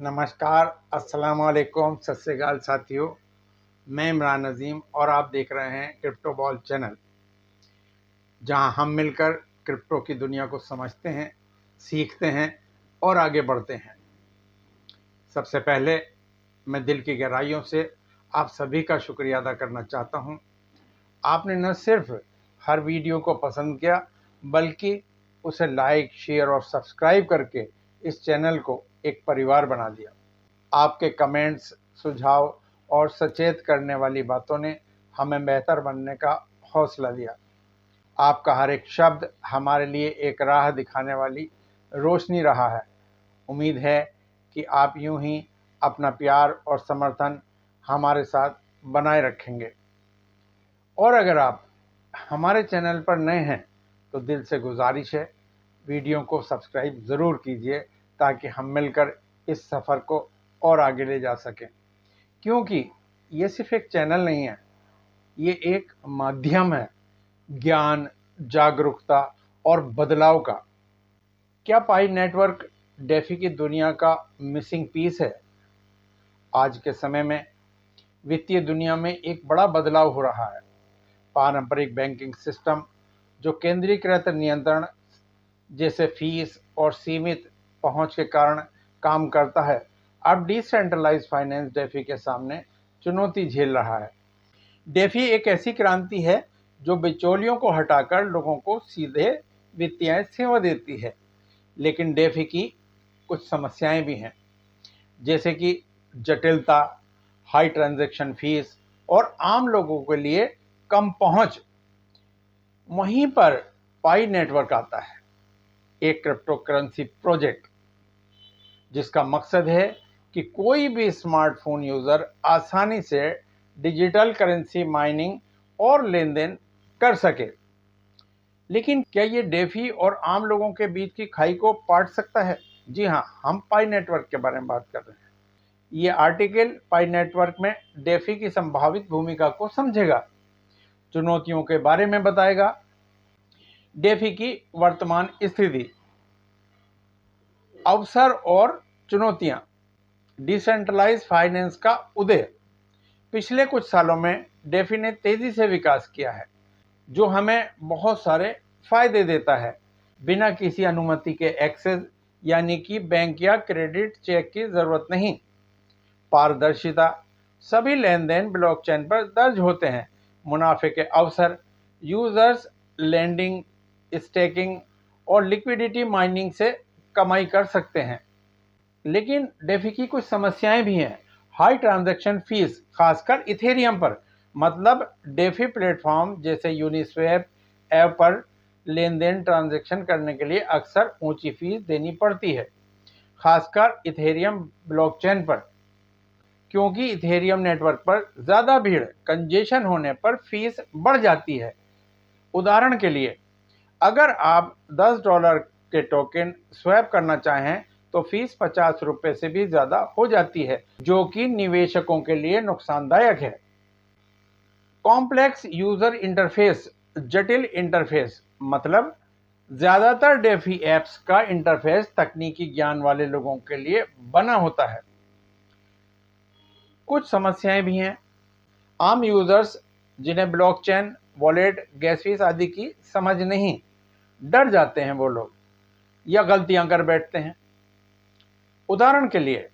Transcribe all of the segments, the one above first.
नमस्कार, अस्सलाम वालेकुम, सत श्री अकाल साथियों। मैं इमरान नज़ीम और आप देख रहे हैं क्रिप्टो बॉल चैनल, जहां हम मिलकर क्रिप्टो की दुनिया को समझते हैं, सीखते हैं और आगे बढ़ते हैं। सबसे पहले मैं दिल की गहराइयों से आप सभी का शुक्रिया अदा करना चाहता हूं। आपने न सिर्फ हर वीडियो को पसंद किया, बल्कि उसे लाइक, शेयर और सब्सक्राइब करके इस चैनल को एक परिवार बना दिया। आपके कमेंट्स, सुझाव और सचेत करने वाली बातों ने हमें बेहतर बनने का हौसला दिया। आपका हर एक शब्द हमारे लिए एक राह दिखाने वाली रोशनी रहा है। उम्मीद है कि आप यूं ही अपना प्यार और समर्थन हमारे साथ बनाए रखेंगे। और अगर आप हमारे चैनल पर नए हैं तो दिल से गुजारिश है, वीडियो को सब्सक्राइब ज़रूर कीजिए ताकि हम मिलकर इस सफ़र को और आगे ले जा सकें। क्योंकि ये सिर्फ एक चैनल नहीं है, ये एक माध्यम है ज्ञान, जागरूकता और बदलाव का। क्या पाई नेटवर्क डेफी की दुनिया का मिसिंग पीस है? आज के समय में वित्तीय दुनिया में एक बड़ा बदलाव हो रहा है। पारंपरिक बैंकिंग सिस्टम जो केंद्रीकृत नियंत्रण जैसे फीस और सीमित पहुंच के कारण काम करता है, अब डिसेंट्रलाइज्ड फाइनेंस डेफी के सामने चुनौती झेल रहा है। डेफी एक ऐसी क्रांति है जो बिचौलियों को हटाकर लोगों को सीधे वित्तीय सेवा देती है। लेकिन डेफी की कुछ समस्याएं भी हैं, जैसे कि जटिलता, हाई ट्रांजैक्शन फीस और आम लोगों के लिए कम पहुंच। वहीं पर पाई नेटवर्क आता है, एक क्रिप्टो करेंसी प्रोजेक्ट जिसका मकसद है कि कोई भी स्मार्टफोन यूज़र आसानी से डिजिटल करेंसी माइनिंग और लेन देन कर सके। लेकिन क्या ये डेफी और आम लोगों के बीच की खाई को पाट सकता है? जी हाँ, हम पाई नेटवर्क के बारे में बात कर रहे हैं। ये आर्टिकल पाई नेटवर्क में डेफी की संभावित भूमिका को समझेगा, चुनौतियों के बारे में बताएगा, डेफी की वर्तमान स्थिति, अवसर और चुनौतियां, डिसेंट्रलाइज्ड फाइनेंस का उदय। पिछले कुछ सालों में डेफी ने तेजी से विकास किया है, जो हमें बहुत सारे फायदे देता है। बिना किसी अनुमति के एक्सेस, यानी कि बैंक या क्रेडिट चेक की जरूरत नहीं। पारदर्शिता, सभी लेन देन ब्लॉकचेन पर दर्ज होते हैं। मुनाफे के अवसर, यूजर्स लेंडिंग, स्टेकिंग और लिक्विडिटी माइनिंग से कमाई कर सकते हैं। लेकिन डेफी की कुछ समस्याएं भी हैं। हाई ट्रांजैक्शन फीस, खासकर इथेरियम पर। मतलब डेफी प्लेटफॉर्म जैसे यूनिस्वैप ऐप पर लेन देन ट्रांजैक्शन करने के लिए अक्सर ऊंची फीस देनी पड़ती है, खासकर इथेरियम ब्लॉकचेन पर। क्योंकि इथेरियम नेटवर्क पर ज़्यादा भीड़, कंजेशन होने पर फीस बढ़ जाती है। उदाहरण के लिए, अगर आप $10 के टोकन स्वैप करना चाहें तो फीस ₹50 से भी ज़्यादा हो जाती है, जो कि निवेशकों के लिए नुकसानदायक है। कॉम्प्लेक्स यूज़र इंटरफेस, जटिल इंटरफेस। मतलब ज़्यादातर डेफी ऐप्स का इंटरफेस तकनीकी ज्ञान वाले लोगों के लिए बना होता है। कुछ समस्याएं भी हैं। आम यूजर्स जिन्हें ब्लॉकचेन, वॉलेट, गैस फीस आदि की समझ नहीं, डर जाते हैं वो लोग, या गलतियां कर बैठते हैं। उदाहरण के लिए,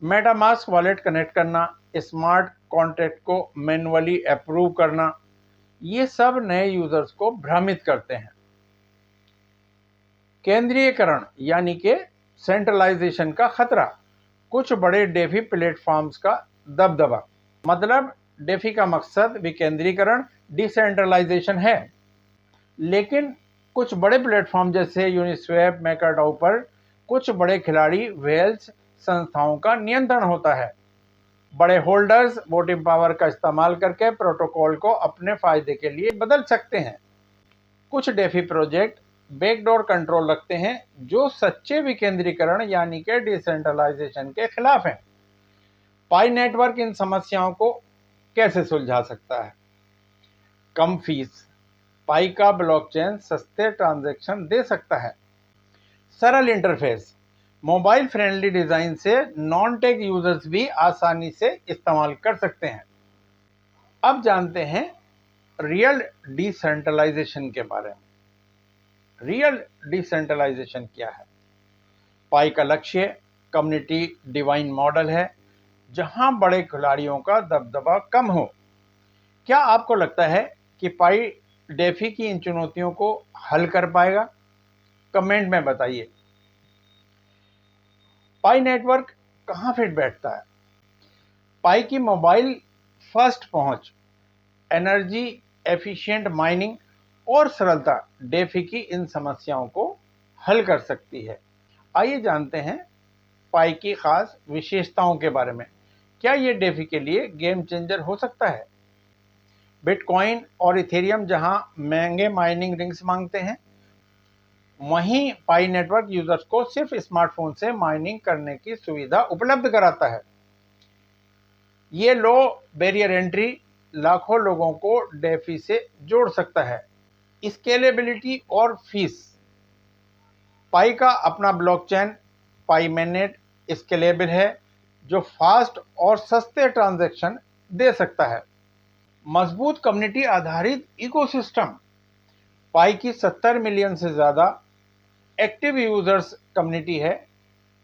मेटामास्क वॉलेट कनेक्ट करना, स्मार्ट कॉन्ट्रैक्ट को मैन्युअली अप्रूव करना, ये सब नए यूजर्स को भ्रमित करते हैं। केंद्रीयकरण यानी कि सेंट्रलाइजेशन का खतरा, कुछ बड़े डेफी प्लेटफॉर्म्स का दबदबा। मतलब डेफी का मकसद विकेंद्रीकरण, डिसेंट्रलाइजेशन है, लेकिन कुछ बड़े प्लेटफॉर्म जैसे यूनिस्वैप, मैकरडाओ पर कुछ बड़े खिलाड़ी, वेल्स संस्थाओं का नियंत्रण होता है। बड़े होल्डर्स वोटिंग पावर का इस्तेमाल करके प्रोटोकॉल को अपने फायदे के लिए बदल सकते हैं। कुछ डेफी प्रोजेक्ट बैकडोर कंट्रोल रखते हैं, जो सच्चे विकेंद्रीकरण यानी कि डिसेंट्रलाइजेशन के खिलाफ हैं। पाई नेटवर्क इन समस्याओं को कैसे सुलझा सकता है? कम फीस, पाई का ब्लॉकचेन सस्ते ट्रांजैक्शन दे सकता है। सरल इंटरफेस, मोबाइल फ्रेंडली डिज़ाइन से नॉन टेक यूजर्स भी आसानी से इस्तेमाल कर सकते हैं। अब जानते हैं रियल डिसेंट्रलाइजेशन के बारे में। रियल डिसेंट्रलाइजेशन क्या है? पाई का लक्ष्य कम्युनिटी डिवाइन मॉडल है, जहां बड़े खिलाड़ियों का दबदबा कम हो। क्या आपको लगता है कि पाई डेफी की इन चुनौतियों को हल कर पाएगा? कमेंट में बताइए। पाई नेटवर्क कहां फिट बैठता है? पाई की मोबाइल फर्स्ट पहुंच, एनर्जी एफिशिएंट माइनिंग और सरलता डेफी की इन समस्याओं को हल कर सकती है। आइए जानते हैं पाई की खास विशेषताओं के बारे में। क्या ये डेफी के लिए गेम चेंजर हो सकता है? बिटकॉइन और इथेरियम जहां महंगे माइनिंग रिंग्स मांगते हैं, वहीं पाई नेटवर्क यूजर्स को सिर्फ स्मार्टफोन से माइनिंग करने की सुविधा उपलब्ध कराता है। ये लो बैरियर एंट्री लाखों लोगों को डेफी से जोड़ सकता है। स्केलेबिलिटी और फीस। पाई का अपना ब्लॉकचेन पाई मैनेट स्केलेबल है, जो फास्ट और सस्ते ट्रांजैक्शन दे सकता है। मजबूत कम्युनिटी आधारित इकोसिस्टम। पाई की 70 मिलियन से ज़्यादा एक्टिव यूजर्स कम्युनिटी है।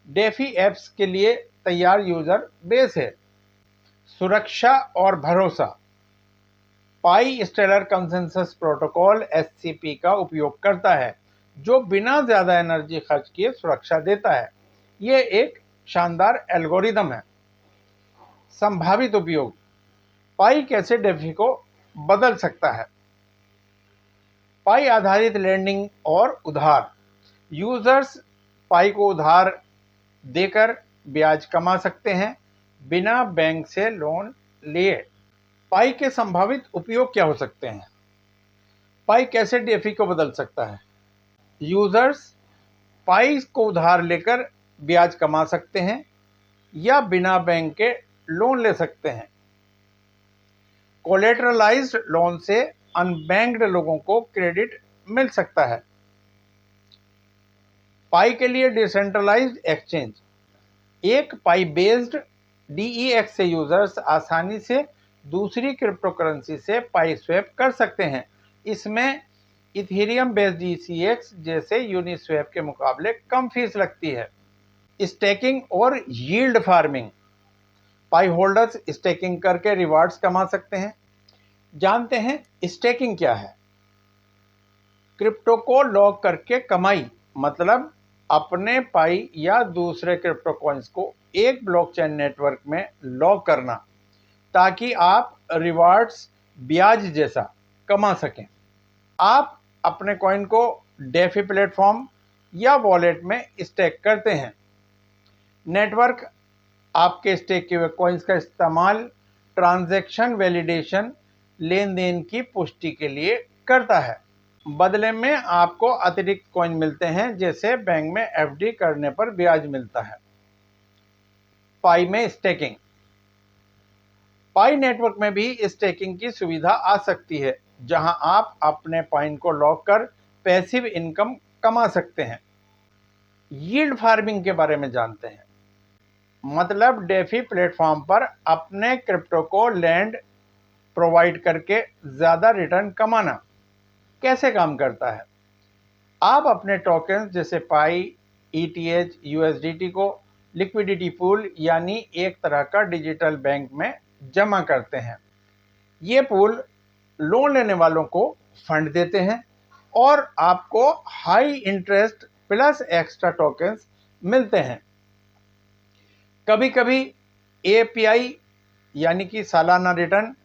डेफी एप्स के लिए तैयार यूजर बेस है। सुरक्षा और भरोसा। पाई स्टेलर कंसेंसस प्रोटोकॉल (SCP) का उपयोग करता है, जो बिना ज़्यादा एनर्जी खर्च किए सुरक्षा देता है। ये एक शानदार एल्गोरिदम है। संभावित उपयोग। पाई कैसे डेफी को बदल सकता है? पाई आधारित लैंडिंग और उधार। यूजर्स पाई को उधार देकर ब्याज कमा सकते हैं, बिना बैंक से लोन लिए। पाई के संभावित उपयोग क्या हो सकते हैं? पाई कैसे डेफी को बदल सकता है? यूजर्स पाई को उधार लेकर ब्याज कमा सकते हैं या बिना बैंक के लोन ले सकते हैं। कोलेटरलाइज्ड लोन से अनबैंक्ड लोगों को क्रेडिट मिल सकता है। पाई के लिए डिसेंट्रलाइज्ड एक्सचेंज। एक पाई बेस्ड DEX से यूजर्स आसानी से दूसरी क्रिप्टो करेंसी से पाई स्वैप कर सकते हैं। इसमें इथेरियम बेस्ड ECX जैसे यूनिस्वैप के मुकाबले कम फीस लगती है। स्टेकिंग और यील्ड फार्मिंग। पाई होल्डर्स स्टेकिंग करके रिवार्ड्स कमा सकते हैं। जानते हैं स्टेकिंग क्या है? क्रिप्टो को लॉक करके कमाई, मतलब अपने पाई या दूसरे क्रिप्टो कॉइन्स को एक ब्लॉकचेन नेटवर्क में लॉक करना, ताकि आप रिवार्ड्स ब्याज जैसा कमा सकें। आप अपने कॉइन को डेफी प्लेटफॉर्म या वॉलेट में स्टेक करते हैं। नेटवर्क आपके स्टेक किए हुए कॉइन्स का इस्तेमाल ट्रांजैक्शन वैलिडेशन, लेन देन की पुष्टि के लिए करता है। बदले में आपको अतिरिक्त कॉइन मिलते हैं, जैसे बैंक में FD करने पर ब्याज मिलता है। पाई में स्टेकिंग। पाई नेटवर्क में भी स्टेकिंग की सुविधा आ सकती है, जहां आप अपने पाइन को लॉक कर पैसिव इनकम कमा सकते हैं। यील्ड फार्मिंग के बारे में जानते हैं, मतलब डेफी प्लेटफॉर्म पर अपने क्रिप्टो को लैंड प्रोवाइड करके ज़्यादा रिटर्न कमाना। कैसे काम करता है? आप अपने टोकन जैसे पाई, ETH, USDT को लिक्विडिटी पूल यानी एक तरह का डिजिटल बैंक में जमा करते हैं। ये पूल लोन लेने वालों को फंड देते हैं और आपको high interest plus extra tokens मिलते हैं। कभी कभी API यानी कि सालाना रिटर्न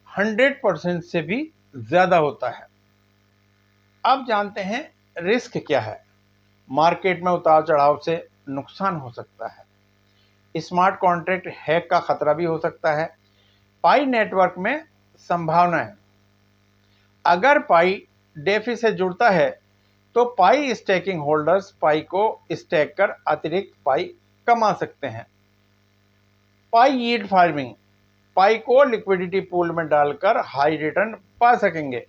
100% से भी ज़्यादा होता है। अब जानते हैं रिस्क क्या है। मार्केट में उतार चढ़ाव से नुकसान हो सकता है। स्मार्ट कॉन्ट्रैक्ट हैक का खतरा भी हो सकता है। पाई नेटवर्क में संभावना है। अगर पाई डेफी से जुड़ता है तो पाई स्टेकिंग होल्डर्स पाई को स्टेक कर अतिरिक्त पाई कमा सकते हैं। पाई यील्ड फार्मिंग। पाई को लिक्विडिटी पूल में डालकर हाई रिटर्न पा सकेंगे।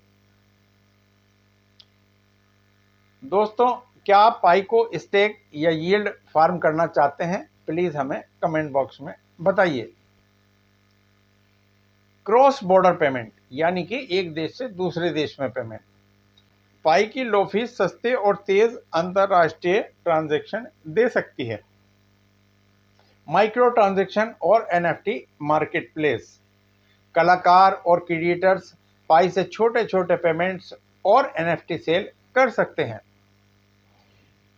दोस्तों, क्या आप पाई को स्टेक या यील्ड फार्म करना चाहते हैं? प्लीज़ हमें कमेंट बॉक्स में बताइए। क्रॉस बॉर्डर पेमेंट यानी कि एक देश से दूसरे देश में पेमेंट। पाई की लो फीस सस्ते और तेज अंतरराष्ट्रीय ट्रांजैक्शन दे सकती है। माइक्रो ट्रांजैक्शन और एनएफटी मार्केटप्लेस। कलाकार और क्रिएटर्स पाई से छोटे छोटे पेमेंट्स और एनएफटी सेल कर सकते हैं।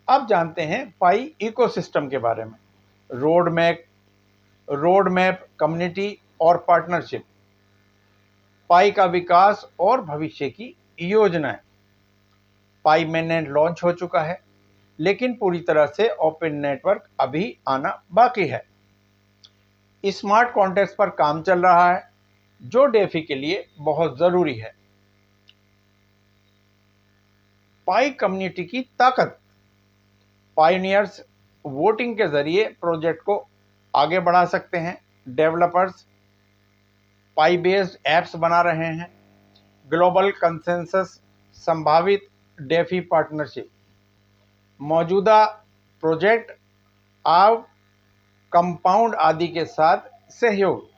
अब जानते हैं पाई इकोसिस्टम के बारे में। रोड मैप, कम्युनिटी और पार्टनरशिप। पाई का विकास और भविष्य की योजनाएं। पाई mainnet लॉन्च हो चुका है, लेकिन पूरी तरह से ओपन नेटवर्क अभी आना बाकी है। स्मार्ट कॉन्ट्रैक्ट्स पर काम चल रहा है, जो डेफी के लिए बहुत जरूरी है। पाई कम्युनिटी की ताकत। पायनियर्स वोटिंग के जरिए प्रोजेक्ट को आगे बढ़ा सकते हैं। डेवलपर्स पाई बेस्ड एप्स बना रहे हैं। ग्लोबल कंसेंसस संभावित डेफी पार्टनरशिप। मौजूदा प्रोजेक्ट अब कंपाउंड आदि के साथ सहयोग।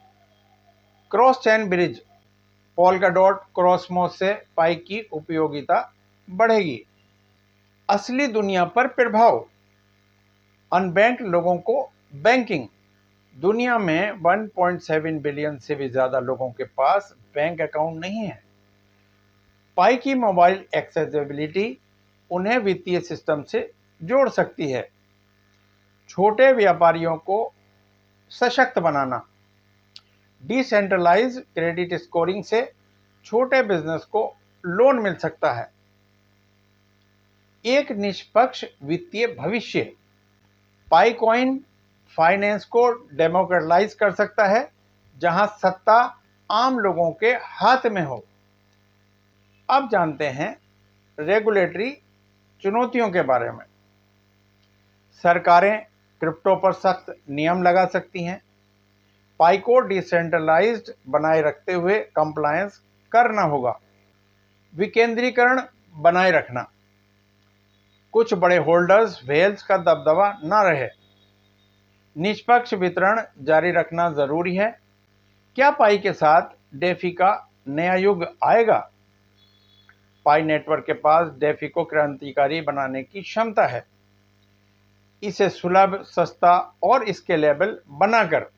Cross chain bridge. पोल्काडॉट क्रॉसमोस से पाई की उपयोगिता बढ़ेगी। असली दुनिया पर प्रभाव। अनबैंक्ड लोगों को बैंकिंग। दुनिया में 1.7 बिलियन से भी ज्यादा लोगों के पास बैंक अकाउंट नहीं है। पाई की मोबाइल एक्सेसिबिलिटी उन्हें वित्तीय सिस्टम से जोड़ सकती है। छोटे व्यापारियों को सशक्त बनाना। डिसेंट्रलाइज्ड क्रेडिट स्कोरिंग से छोटे बिजनेस को लोन मिल सकता है। एक निष्पक्ष वित्तीय भविष्य। पाई कॉइन फाइनेंस को डेमोक्रेटाइज कर सकता है, जहां सत्ता आम लोगों के हाथ में हो। अब जानते हैं रेगुलेटरी चुनौतियों के बारे में। सरकारें क्रिप्टो पर सख्त नियम लगा सकती हैं। पाई को डिसेंट्रलाइज्ड बनाए रखते हुए कंप्लायंस करना होगा। विकेंद्रीकरण बनाए रखना। कुछ बड़े होल्डर्स वेल्स का दबदबा न रहे। निष्पक्ष वितरण जारी रखना जरूरी है। क्या पाई के साथ डेफी का नया युग आएगा? पाई नेटवर्क के पास डेफी को क्रांतिकारी बनाने की क्षमता है। इसे सुलभ, सस्ता और स्केलेबल बनाकर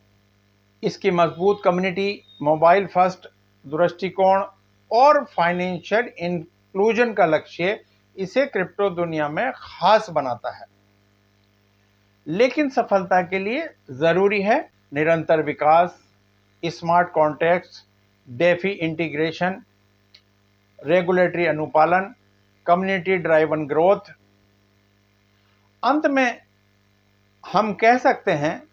इसकी मजबूत कम्युनिटी, मोबाइल फर्स्ट दृष्टिकोण और फाइनेंशियल इंक्लूजन का लक्ष्य इसे क्रिप्टो दुनिया में खास बनाता है। लेकिन सफलता के लिए जरूरी है निरंतर विकास, smart contracts, DeFi integration, regulatory अनुपालन, कम्युनिटी ड्राइवन ग्रोथ। अंत में हम कह सकते हैं,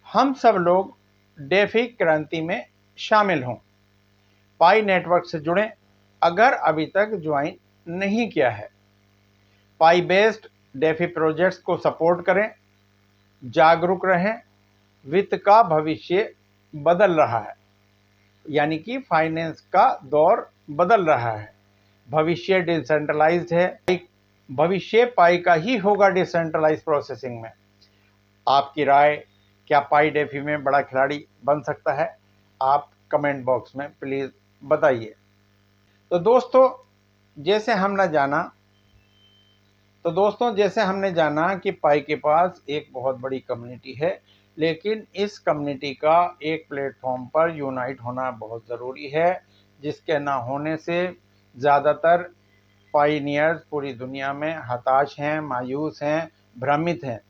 हम सब लोग डेफी क्रांति में शामिल हों। पाई नेटवर्क से जुड़ें अगर अभी तक ज्वाइन नहीं किया है। पाई बेस्ड डेफी प्रोजेक्ट्स को सपोर्ट करें। जागरूक रहें। वित्त का भविष्य बदल रहा है, यानी कि फाइनेंस का दौर बदल रहा है। भविष्य डिसेंट्रलाइज्ड है। भविष्य पाई का ही होगा डिसेंट्रलाइज्ड प्रोसेसिंग में। आपकी राय, क्या पाई डेफी में बड़ा खिलाड़ी बन सकता है? आप कमेंट बॉक्स में प्लीज़ बताइए। तो दोस्तों, जैसे हमने जाना कि पाई के पास एक बहुत बड़ी कम्युनिटी है, लेकिन इस कम्युनिटी का एक प्लेटफॉर्म पर यूनाइट होना बहुत ज़रूरी है, जिसके ना होने से ज़्यादातर पायनियर्स पूरी दुनिया में हताश हैं, मायूस हैं, भ्रमित हैं,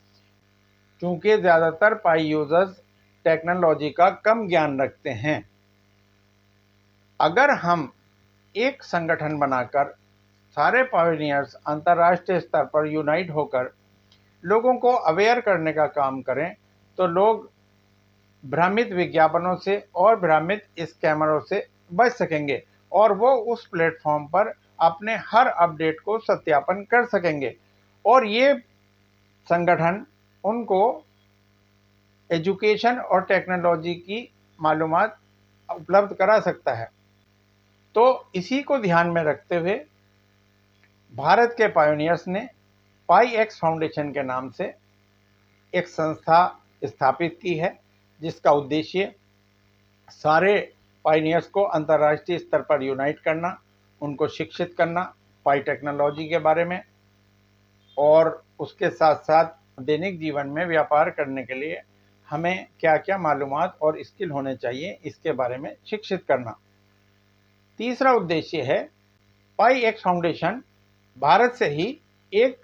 क्योंकि ज़्यादातर पाई यूजर्स टेक्नोलॉजी का कम ज्ञान रखते हैं। अगर हम एक संगठन बनाकर सारे पायनियर्स अंतर्राष्ट्रीय स्तर पर यूनाइट होकर लोगों को अवेयर करने का काम करें, तो लोग भ्रमित विज्ञापनों से और भ्रमित स्कैमरों से बच सकेंगे और वो उस प्लेटफॉर्म पर अपने हर अपडेट को सत्यापन कर सकेंगे और ये संगठन उनको एजुकेशन और टेक्नोलॉजी की मालूमात उपलब्ध करा सकता है। तो इसी को ध्यान में रखते हुए भारत के पायोनियर्स ने पाई एक्स फाउंडेशन के नाम से एक संस्था स्थापित की है, जिसका उद्देश्य सारे पाइनियर्स को अंतर्राष्ट्रीय स्तर पर यूनाइट करना, उनको शिक्षित करना पाई टेक्नोलॉजी के बारे में, और उसके साथ साथ दैनिक जीवन में व्यापार करने के लिए हमें क्या क्या मालूमात और स्किल होने चाहिए, इसके बारे में शिक्षित करना। तीसरा उद्देश्य है, पाई एक्स फाउंडेशन भारत से ही एक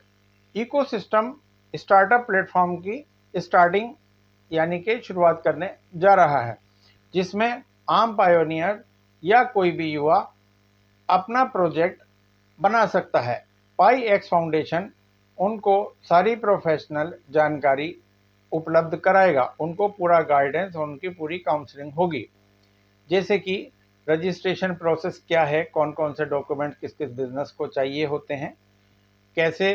इकोसिस्टम स्टार्टअप प्लेटफॉर्म की स्टार्टिंग यानी कि शुरुआत करने जा रहा है, जिसमें आम पायोनियर या कोई भी युवा अपना प्रोजेक्ट बना सकता है। पाई एक्स फाउंडेशन उनको सारी प्रोफेशनल जानकारी उपलब्ध कराएगा, उनको पूरा गाइडेंस और उनकी पूरी काउंसलिंग होगी, जैसे कि रजिस्ट्रेशन प्रोसेस क्या है, कौन कौन से डॉक्यूमेंट किस किस बिजनेस को चाहिए होते हैं, कैसे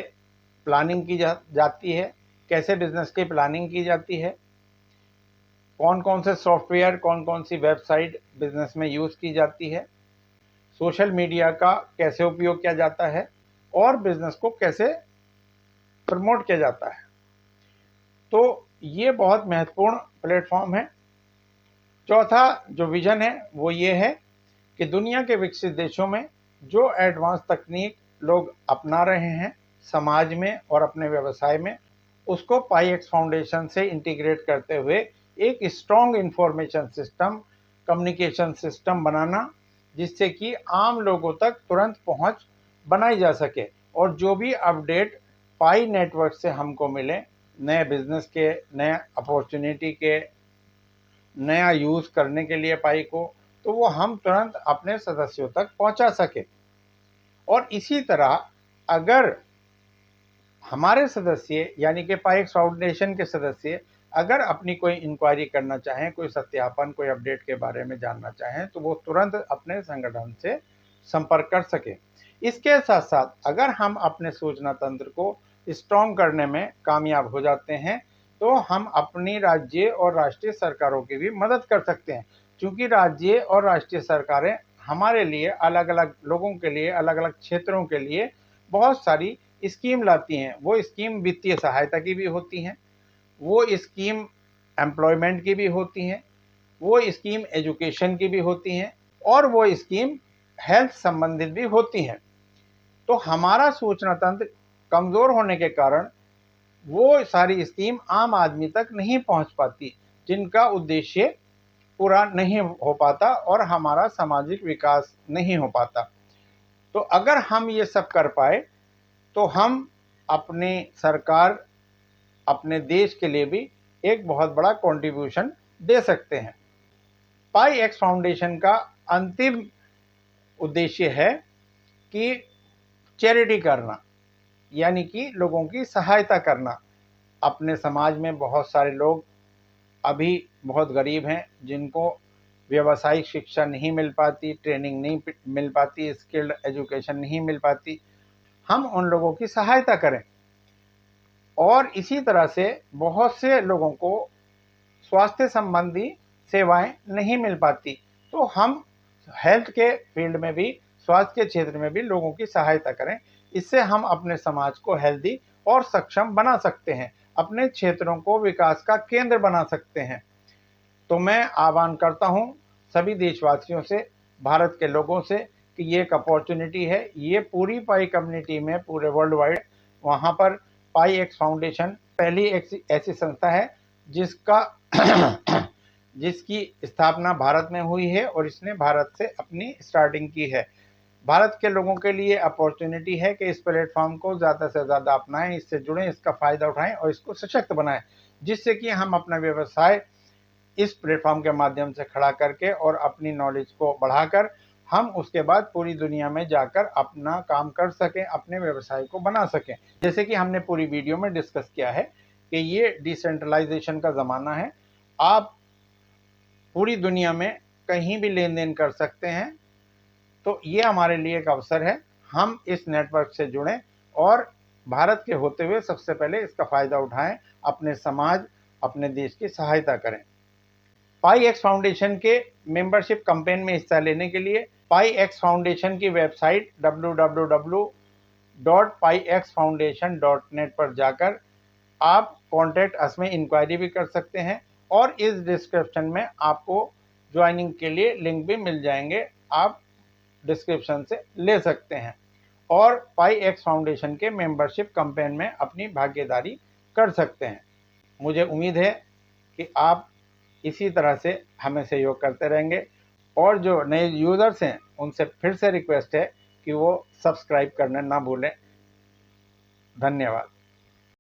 प्लानिंग की जाती है, कैसे बिजनेस की प्लानिंग की जाती है, कौन कौन से सॉफ्टवेयर, कौन कौन सी वेबसाइट बिजनेस में यूज़ की जाती है, सोशल मीडिया का कैसे उपयोग किया जाता है और बिजनेस को कैसे प्रमोट किया जाता है। तो ये बहुत महत्वपूर्ण प्लेटफॉर्म है। चौथा जो विजन है वो ये है कि दुनिया के विकसित देशों में जो एडवांस तकनीक लोग अपना रहे हैं समाज में और अपने व्यवसाय में, उसको पाई एक्स फाउंडेशन से इंटीग्रेट करते हुए एक strong information system, communication system बनाना, जिससे कि आम लोगों तक तुरंत पहुंच बनाई जा सके, और जो भी अपडेट पाई नेटवर्क से हमको मिले, नए बिजनेस के, नए अपॉर्चुनिटी के, नया यूज़ करने के लिए पाई को, तो वो हम तुरंत अपने सदस्यों तक पहुंचा सके। और इसी तरह अगर हमारे सदस्य यानी कि पाई एक्स फाउंडेशन के सदस्य अगर अपनी कोई इंक्वायरी करना चाहें, कोई सत्यापन, कोई अपडेट के बारे में जानना चाहें, तो वो तुरंत अपने संगठन से संपर्क कर सके। इसके साथ साथ अगर हम अपने सूचना तंत्र को स्ट्रॉन्ग करने में कामयाब हो जाते हैं, तो हम अपनी राज्य और राष्ट्रीय सरकारों की भी मदद कर सकते हैं, क्योंकि राज्य और राष्ट्रीय सरकारें हमारे लिए, अलग अलग लोगों के लिए, अलग अलग क्षेत्रों के लिए बहुत सारी स्कीम लाती हैं। वो स्कीम वित्तीय सहायता की भी होती हैं, वो स्कीम एम्प्लॉयमेंट की भी होती हैं, वो स्कीम एजुकेशन की भी होती हैं, और वो स्कीम हेल्थ संबंधित भी होती हैं। तो हमारा सूचना तंत्र कमज़ोर होने के कारण वो सारी स्कीम आम आदमी तक नहीं पहुंच पाती, जिनका उद्देश्य पूरा नहीं हो पाता और हमारा सामाजिक विकास नहीं हो पाता। तो अगर हम ये सब कर पाए, तो हम अपनी सरकार, अपने देश के लिए भी एक बहुत बड़ा कंट्रीब्यूशन दे सकते हैं। पाई एक्स फाउंडेशन का अंतिम उद्देश्य है कि चैरिटी करना, यानी कि लोगों की सहायता करना। अपने समाज में बहुत सारे लोग अभी बहुत गरीब हैं, जिनको व्यावसायिक शिक्षा नहीं मिल पाती, ट्रेनिंग नहीं मिल पाती, स्किल्ड एजुकेशन नहीं मिल पाती। हम उन लोगों की सहायता करें। और इसी तरह से बहुत से लोगों को स्वास्थ्य संबंधी सेवाएं नहीं मिल पाती, तो हम हेल्थ के फील्ड में भी, स्वास्थ्य के क्षेत्र में भी लोगों की सहायता करें। इससे हम अपने समाज को हेल्दी और सक्षम बना सकते हैं, अपने क्षेत्रों को विकास का केंद्र बना सकते हैं। तो मैं आह्वान करता हूं सभी देशवासियों से, भारत के लोगों से, कि ये एक अपॉर्चुनिटी है। ये पूरी पाई कम्युनिटी में, पूरे वर्ल्ड वाइड, वहाँ पर पाई एक्स फाउंडेशन पहली ऐसी संस्था है जिसकी स्थापना भारत में हुई है, और इसने भारत से अपनी स्टार्टिंग की है। भारत के लोगों के लिए अपॉर्चुनिटी है कि इस प्लेटफॉर्म को ज़्यादा से ज़्यादा अपनाएं, इससे जुड़ें, इसका फ़ायदा उठाएं और इसको सशक्त बनाएं, जिससे कि हम अपना व्यवसाय इस प्लेटफॉर्म के माध्यम से खड़ा करके और अपनी नॉलेज को बढ़ाकर हम उसके बाद पूरी दुनिया में जाकर अपना काम कर सकें, अपने व्यवसाय को बना सकें। जैसे कि हमने पूरी वीडियो में डिस्कस किया है कि ये डिसेंट्रलाइजेशन का ज़माना है। आप पूरी दुनिया में कहीं भी लेन देन कर सकते हैं, तो ये हमारे लिए एक अवसर है। हम इस नेटवर्क से जुड़ें और भारत के होते हुए सबसे पहले इसका फ़ायदा उठाएं, अपने समाज, अपने देश की सहायता करें। पाई एक्स फाउंडेशन के मेंबरशिप कैंपेन में हिस्सा लेने के लिए पाई एक्स फाउंडेशन की वेबसाइट www.piex www.pyxfoundation.net पर जाकर आप कॉन्टैक्ट अस में इंक्वायरी भी कर सकते हैं और इस डिस्क्रिप्शन में आपको ज्वाइनिंग के लिए लिंक भी मिल जाएंगे, आप डिस्क्रिप्शन से ले सकते हैं और पाई एक्स फाउंडेशन के मेंबरशिप कैंपेन में अपनी भागीदारी कर सकते हैं। मुझे उम्मीद है कि आप इसी तरह से हमें सहयोग करते रहेंगे और जो नए यूज़र्स हैं उनसे फिर से रिक्वेस्ट है कि वो सब्सक्राइब करना ना भूलें। धन्यवाद।